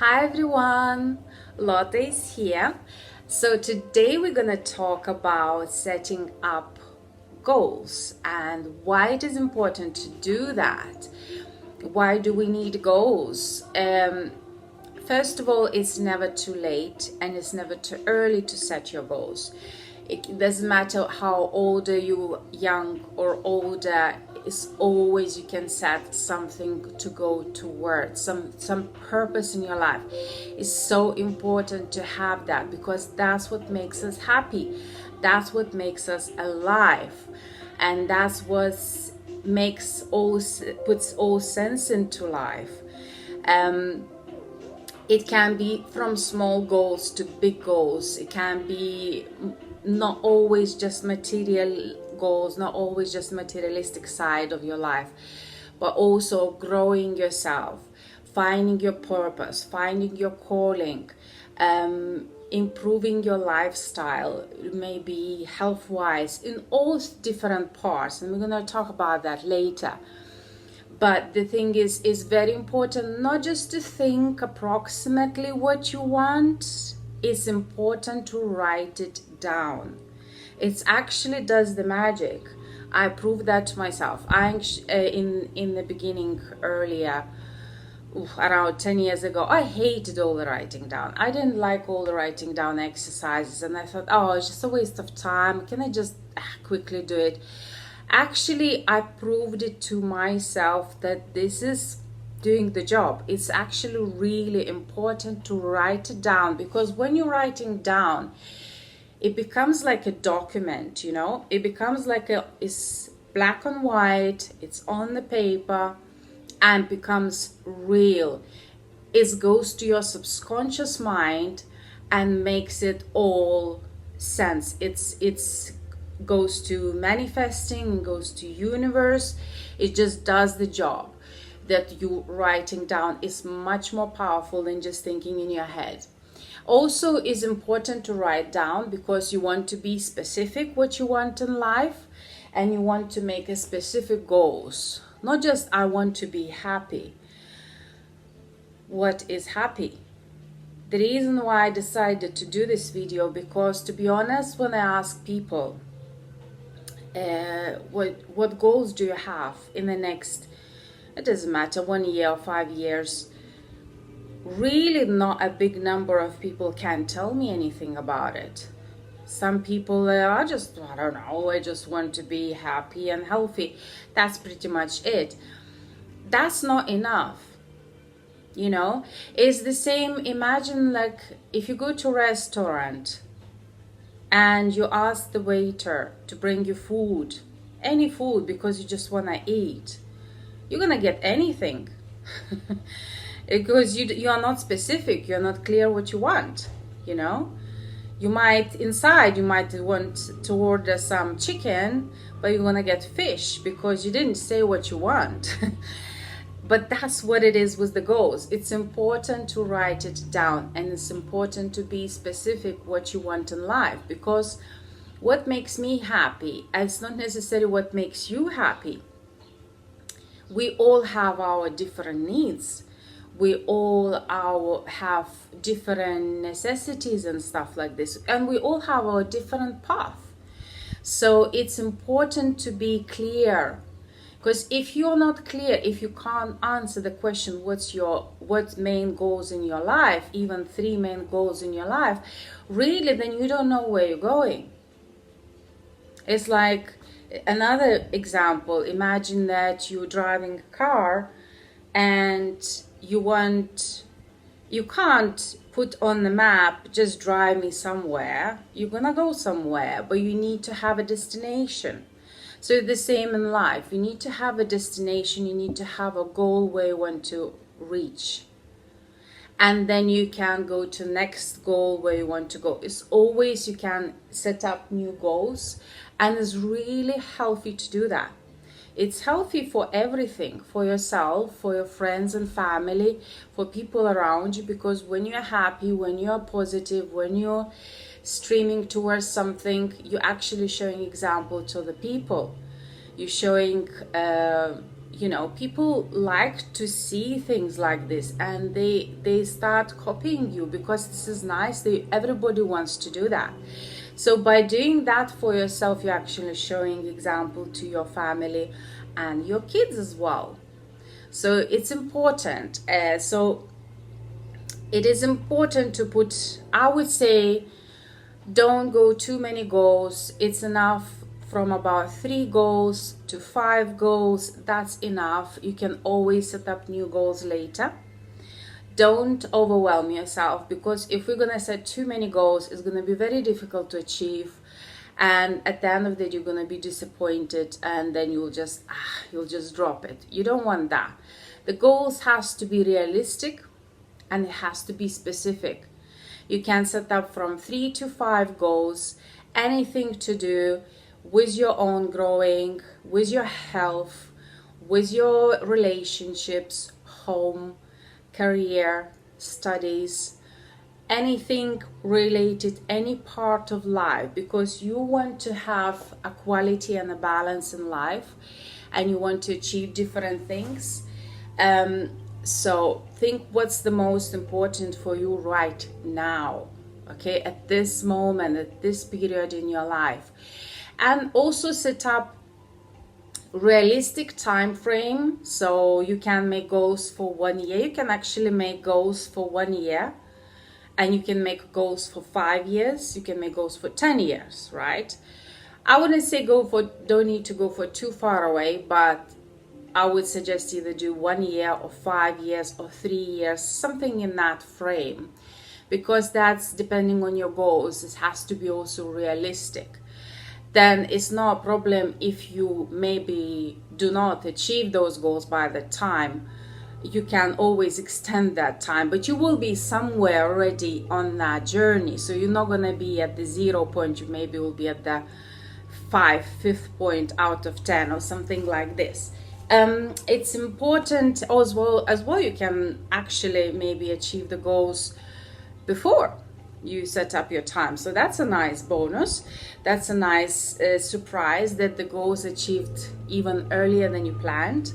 Hi everyone, Lotte is here. So today we're gonna talk about setting up goals and why it is important to do that. Why do we need goals? First of all, it's never too late and it's never too early to set your goals. It doesn't matter how old you, young or older, it's always you can set something to go towards, some purpose in your life. It's so important to have that because that's what makes us happy. That's what makes us alive. And that's what puts all sense into life. It can be from small goals to big goals. It can be not always just material goals, not always just materialistic side of your life, but also growing yourself, finding your purpose, finding your calling, improving your lifestyle, maybe health-wise, in all different parts. And we're going to talk about that later. But the thing is, it's very important not just to think approximately what you want. It's important to write it down. It actually does the magic. I proved that to myself. In the beginning, earlier, around 10 years ago, I hated all the writing down. I didn't like all the writing down exercises, and I thought, oh, it's just a waste of time. Can I just quickly do it? Actually, I proved it to myself that this is doing the job. It's actually really important to write it down, because when you're writing down, it becomes like a document, you know? It becomes like it's black and white, it's on the paper, and becomes real. It goes to your subconscious mind and makes it all sense. It's goes to manifesting, goes to universe. It just does the job. That you writing down is much more powerful than just thinking in your head. Also, is important to write down because you want to be specific what you want in life, and you want to make a specific goals. Not just I want to be happy. What is happy? The reason why I decided to do this video, because to be honest, when I ask people what goals do you have in the next, it doesn't matter, 1 year or 5 years, really not a big number of people can tell me anything about it. Some people are just, I don't know, I just want to be happy and healthy. That's pretty much it. That's not enough. You know, it's the same. Imagine like if you go to a restaurant and you ask the waiter to bring you food, any food, because you just want to eat, you're gonna get anything. Because you are not specific, you're not clear what you want, you know. You might want to order some chicken, but you're gonna get fish because you didn't say what you want. But that's what it is with the goals. It's important to write it down, and it's important to be specific what you want in life, because what makes me happy is not necessarily what makes you happy. We all have our different needs. We all have different necessities and stuff like this, and we all have our different path. So it's important to be clear, because if you're not clear, if you can't answer the question what main goals in your life, even 3 main goals in your life, really, then you don't know where you're going. It's like another example. Imagine that you're driving a car and you can't put on the map, just drive me somewhere. You're gonna go somewhere, but you need to have a destination. So the same in life, you need to have a destination, you need to have a goal where you want to reach. And then you can go to next goal where you want to go. It's always, you can set up new goals, and it's really healthy to do that. It's healthy for everything, for yourself, for your friends and family, for people around you, because when you're happy, when you're positive, when you're streaming towards something, you're actually showing example to the people. You're showing you know, people like to see things like this, and they start copying you because this is nice. Everybody wants to do that. So by doing that for yourself, you're actually showing example to your family and your kids as well. So it's important. So it is important to put, I would say, don't go too many goals. It's enough from about 3 goals to 5 goals. That's enough. You can always set up new goals later. Don't overwhelm yourself, because if we're going to set too many goals, it's going to be very difficult to achieve. And at the end of the day, you're going to be disappointed, and then you'll just drop it. You don't want that. The goals has to be realistic, and it has to be specific. You can set up from 3 to 5 goals, anything to do with your own growing, with your health, with your relationships, home, career, studies, anything related, any part of life, because you want to have a quality and a balance in life, and you want to achieve different things. So think what's the most important for you right now, okay, at this moment, at this period in your life. And also set up realistic time frame. So you can make goals for 1 year. You can actually make goals for 1 year, and you can make goals for 5 years. You can make goals for 10 years, right? I wouldn't say don't need to go for too far away, but I would suggest either do 1 year or 5 years or 3 years, something in that frame, because that's depending on your goals. It has to be also realistic. Then it's not a problem if you maybe do not achieve those goals by the time. You can always extend that time, but you will be somewhere already on that journey. So you're not going to be at the 0 point. You maybe will be at the 5th point out of 10 or something like this. It's important as well. You can actually maybe achieve the goals before you set up your time. So that's a nice bonus. That's a nice surprise that the goals achieved even earlier than you planned.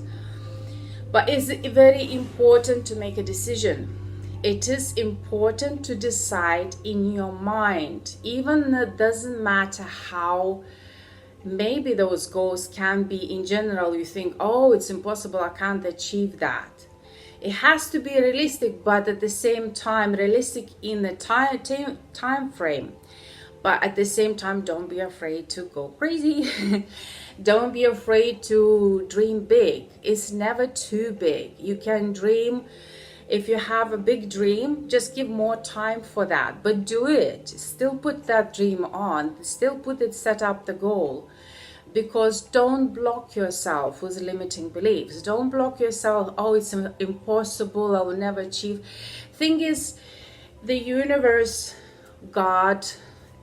But it's very important to make a decision. It is important to decide in your mind. Even it doesn't matter how maybe those goals can be in general. You think, oh, it's impossible, I can't achieve that. It has to be realistic, but at the same time, realistic in the time frame. But at the same time, don't be afraid to go crazy. Don't be afraid to dream big. It's never too big. You can dream. If you have a big dream, just give more time for that, but do it. Still put that dream on. Still set up the goal. Because don't block yourself with limiting beliefs. Don't block yourself, oh, it's impossible, I will never achieve. Thing is, the universe, God,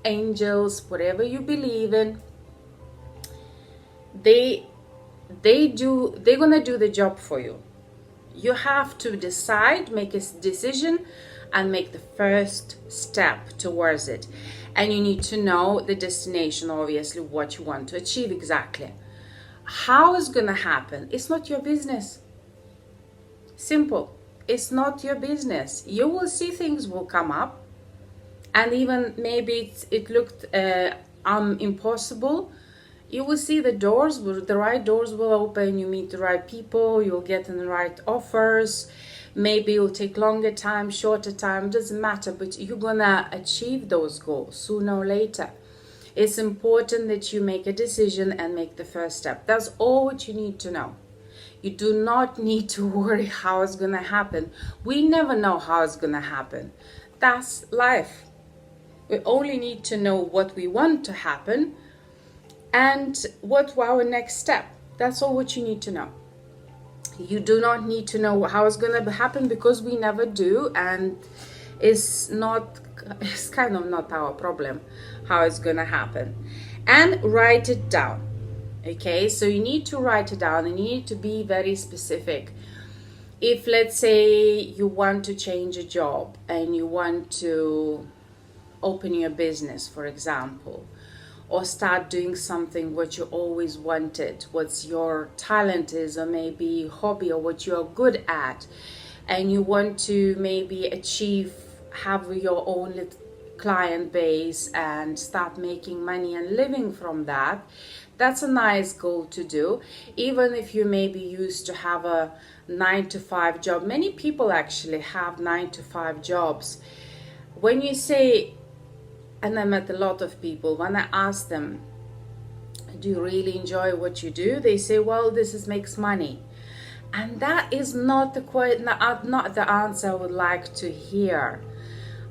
angels, whatever you believe in, they're gonna do the job for you. You have to decide, make a decision, and make the first step towards it. And you need to know the destination, obviously, what you want to achieve exactly. How it's going to happen, it's not your business. Simple. It's not your business. You will see things will come up, and even maybe it looked impossible. You will see the right doors will open. You meet the right people. You'll get in the right offers. Maybe it'll take longer time, shorter time, doesn't matter, but you're gonna achieve those goals sooner or later. It's important that you make a decision and make the first step. That's all what you need to know. You do not need to worry how it's gonna happen. We never know how it's gonna happen. That's life. We only need to know what we want to happen and what our next step. That's all what you need to know. You do not need to know how it's going to happen, because we never do, and it's kind of not our problem how it's going to happen. And write it down. Okay, so you need to write it down, and you need to be very specific. If, let's say, you want to change a job and you want to open your business, for example, or start doing something what you always wanted, what's your talent is, or maybe hobby, or what you're good at, and you want to maybe have your own little client base and start making money and living from that. That's a nice goal to do. Even if you maybe used to have a 9-to-5 job, many people actually have 9-to-5 jobs. When you say, and I met a lot of people, when I ask them, do you really enjoy what you do? They say, well, makes money. And that is not the answer I would like to hear.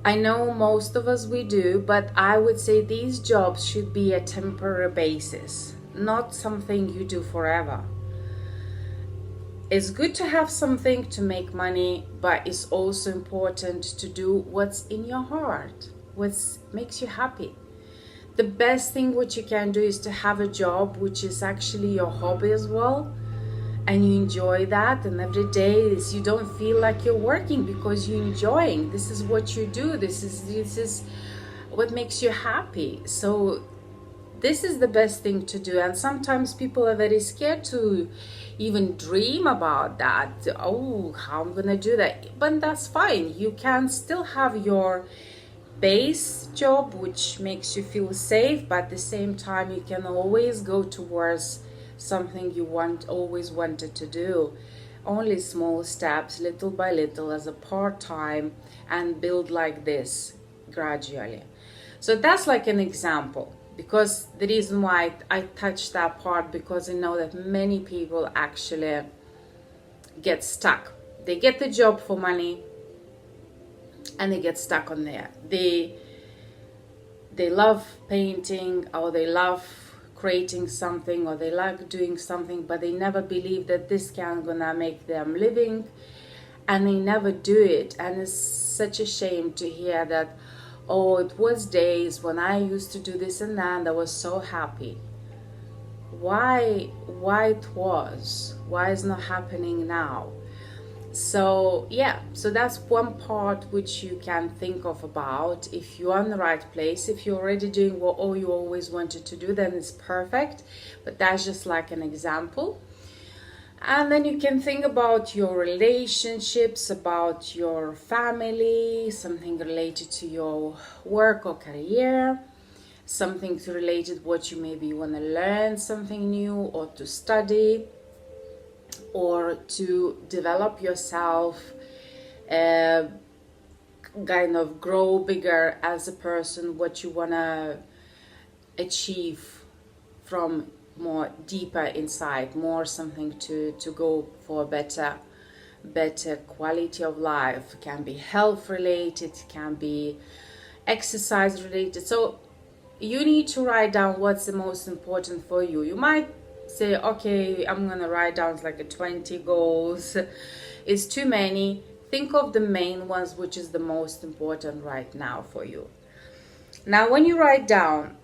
I know most of us we do, but I would say these jobs should be a temporary basis, not something you do forever. It's good to have something to make money, but it's also important to do what's in your heart, what makes you happy. The best thing what you can do is to have a job which is actually your hobby as well, and you enjoy that, and every day you don't feel like you're working because you're enjoying. This is what you do. This is what makes you happy. So this is the best thing to do. And sometimes people are very scared to even dream about that. Oh, how I'm gonna do that? But that's fine. You can still have your base job which makes you feel safe, but at the same time you can always go towards something you always wanted to do. Only small steps, little by little, as a part-time, and build like this gradually. So that's like an example, because the reason why I touched that part, because I know that many people actually get stuck. They get the job for money and they get stuck on there. They love painting, or they love creating something, or they like doing something, but they never believe that this can gonna make them living, and they never do it. And it's such a shame to hear that, oh, it was days when I used to do this and that, and I was so happy. Why is not happening now? So yeah, so that's one part which you can think of about. If you're on the right place, if you're already doing what you always wanted to do, then it's perfect. But that's just like an example. And then you can think about your relationships, about your family, something related to your work or career, something related what you maybe want to learn something new, or to study, or to develop yourself, kind of grow bigger as a person, what you want to achieve from more deeper inside, more something to go for better quality of life. It can be health related, it can be exercise related. So you need to write down what's the most important for you. You might say, okay, I'm gonna write down like a 20 goals. It's too many. Think of the main ones, which is the most important right now for you. Now when you write down,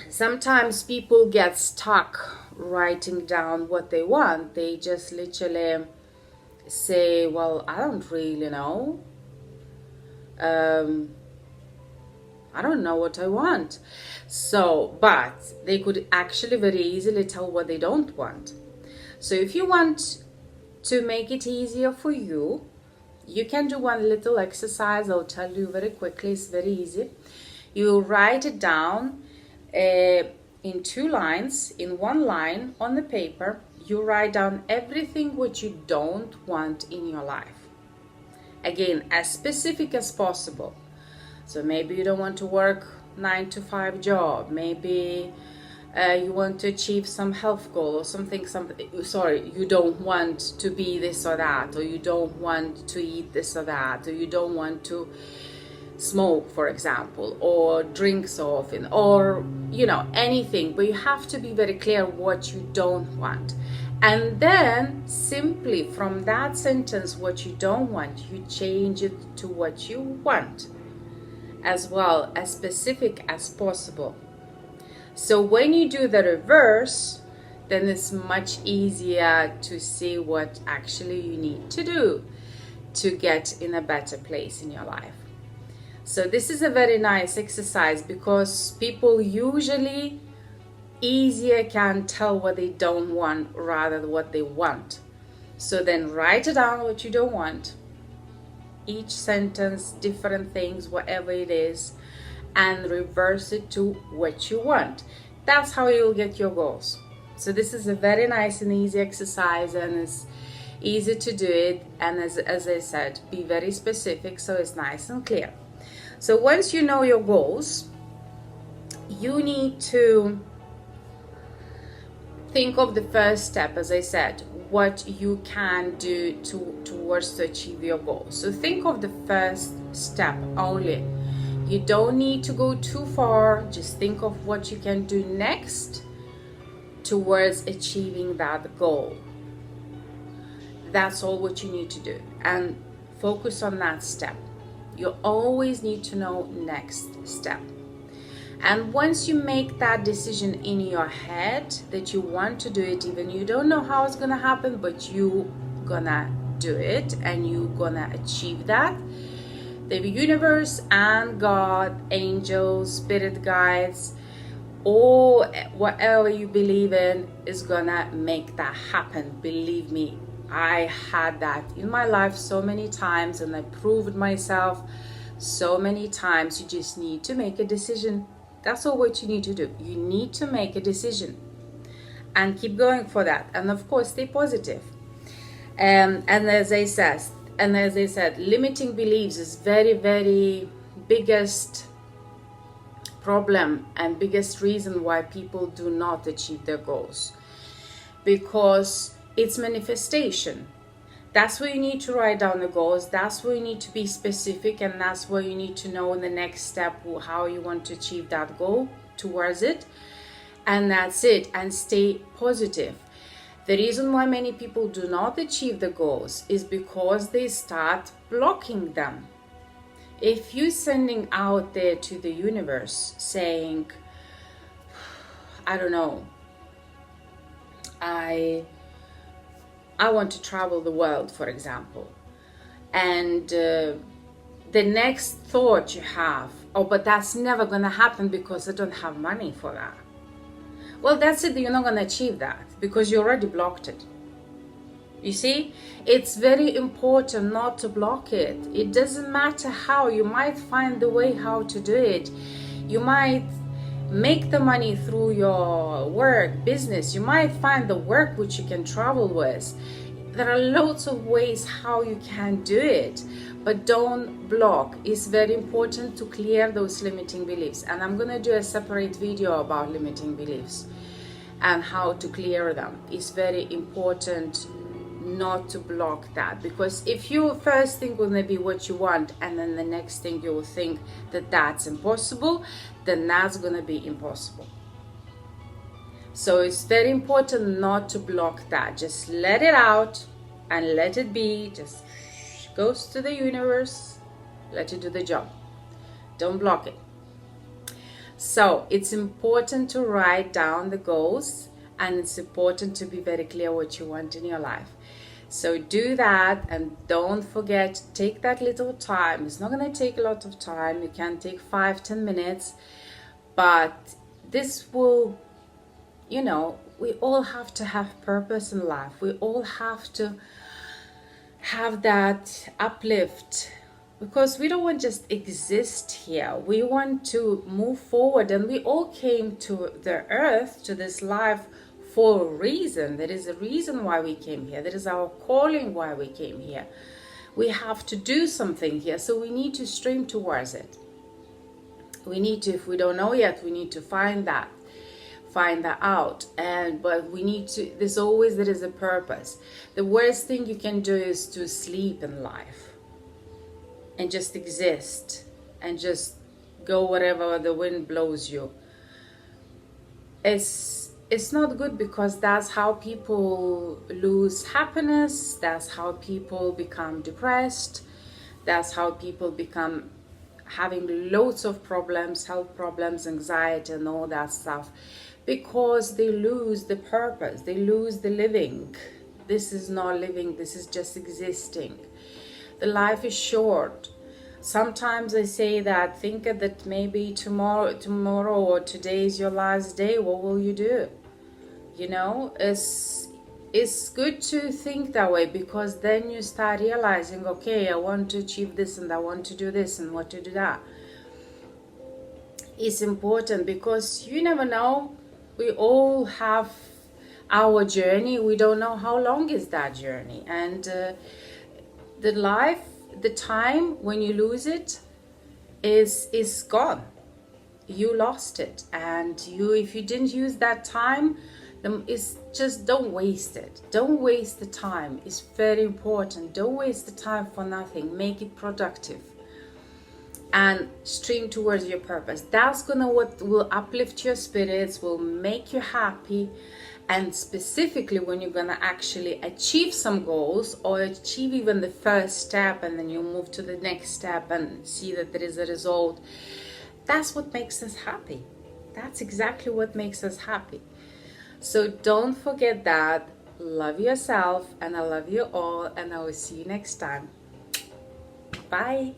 sometimes people get stuck writing down what they want. They just literally say, well, I don't really know, I don't know what I want. So, but they could actually very easily tell what they don't want. So if you want to make it easier for you, you can do one little exercise. I'll tell you very quickly. It's very easy. You write it down in 2 lines. In 1 line on the paper, you write down everything what you don't want in your life. Again, as specific as possible. So maybe you don't want to work 9-to-5 job. Maybe you want to achieve some health goal or something. You don't want to be this or that, or you don't want to eat this or that, or you don't want to smoke, for example, or drink so often, or anything. But you have to be very clear what you don't want. And then simply from that sentence, what you don't want, you change it to what you want, as well, as specific as possible. So when you do the reverse, then it's much easier to see what actually you need to do to get in a better place in your life. So this is a very nice exercise because people usually easier can tell what they don't want rather than what they want. So then write it down what you don't want. Each sentence, different things, whatever it is, and reverse it to what you want. That's how you'll get your goals. So this is a very nice and easy exercise, and it's easy to do it. And as I said, be very specific so it's nice and clear. So once you know your goals, you need to think of the first step, as I said, what you can do towards to achieve your goal. So think of the first step only. You don't need to go too far. Just think of what you can do next towards achieving that goal. That's all what you need to do, and focus on that step. You always need to know next step. And once you make that decision in your head that you want to do it, even you don't know how it's gonna happen, but you gonna do it and you gonna achieve that, the universe and God, angels, spirit guides, or whatever you believe in is gonna make that happen. Believe me, I had that in my life so many times, and I proved myself so many times. You just need to make a decision. That's all what you need to do. You need to make a decision and keep going for that. And of course, stay positive. And as I said, limiting beliefs is very, very biggest problem and biggest reason why people do not achieve their goals, because it's manifestation. That's where you need to write down the goals. That's where you need to be specific, and that's where you need to know in the next step how you want to achieve that goal towards it. And that's it. And stay positive. The reason why many people do not achieve the goals is because they start blocking them. If you're sending out there to the universe saying, I don't know, I want to travel the world, for example, and the next thought you have, oh, but that's never going to happen because I don't have money for that. Well, that's it. You're not going to achieve that because you already blocked it. You see, it's very important not to block it. It doesn't matter how. You might find the way how to do it. You might make the money through your work, business. You might find the work which you can travel with. There are lots of ways how you can do it, but don't block. It's very important to clear those limiting beliefs. And I'm going to do a separate video about limiting beliefs and how to clear them. It's very important not to block that, because if your first thing will be what you want and then the next thing you will think that that's impossible, then that's going to be impossible. So it's very important not to block that. Just let it out and let it be. Just goes to the universe, let it do the job. Don't block it. So it's important to write down the goals, and it's important to be very clear what you want in your life. So do that, and don't forget, take that little time. It's not going to take a lot of time. You can take 5-10 minutes, but this will, we all have to have purpose in life. We all have to have that uplift, because we don't want to just exist here. We want to move forward, and we all came to the earth, to this life, for a reason. There is a reason why we came here. There is our calling why we came here. We have to do something here, so we need to stream towards it. We need to, if we don't know yet, we need to find that out. But we need to, there is a purpose. The worst thing you can do is to sleep in life and just exist and just go wherever the wind blows you. It's not good, because that's how people lose happiness. That's how people become depressed. That's how people become having loads of problems, health problems, anxiety, and all that stuff, because they lose the purpose. They lose the living. This is not living. This is just existing. The life is short. Sometimes I say that, think that maybe tomorrow or today is your last day. What will you do? You know, it's good to think that way, because then you start realizing, okay, I want to achieve this and I want to do this and what to do that. It's important because you never know. We all have our journey. We don't know how long is that journey, and the time when you lose it is gone. You lost it, and if you didn't use that time, it's just, don't waste it. Don't waste the time. It's very important. Don't waste the time for nothing. Make it productive and stream towards your purpose. That's what will uplift your spirits, will make you happy. And specifically when you're gonna actually achieve some goals, or achieve even the first step, and then you move to the next step and see that there is a result, that's what makes us happy. That's exactly what makes us happy. So don't forget that. Love yourself, and I love you all, and I will see you next time. Bye.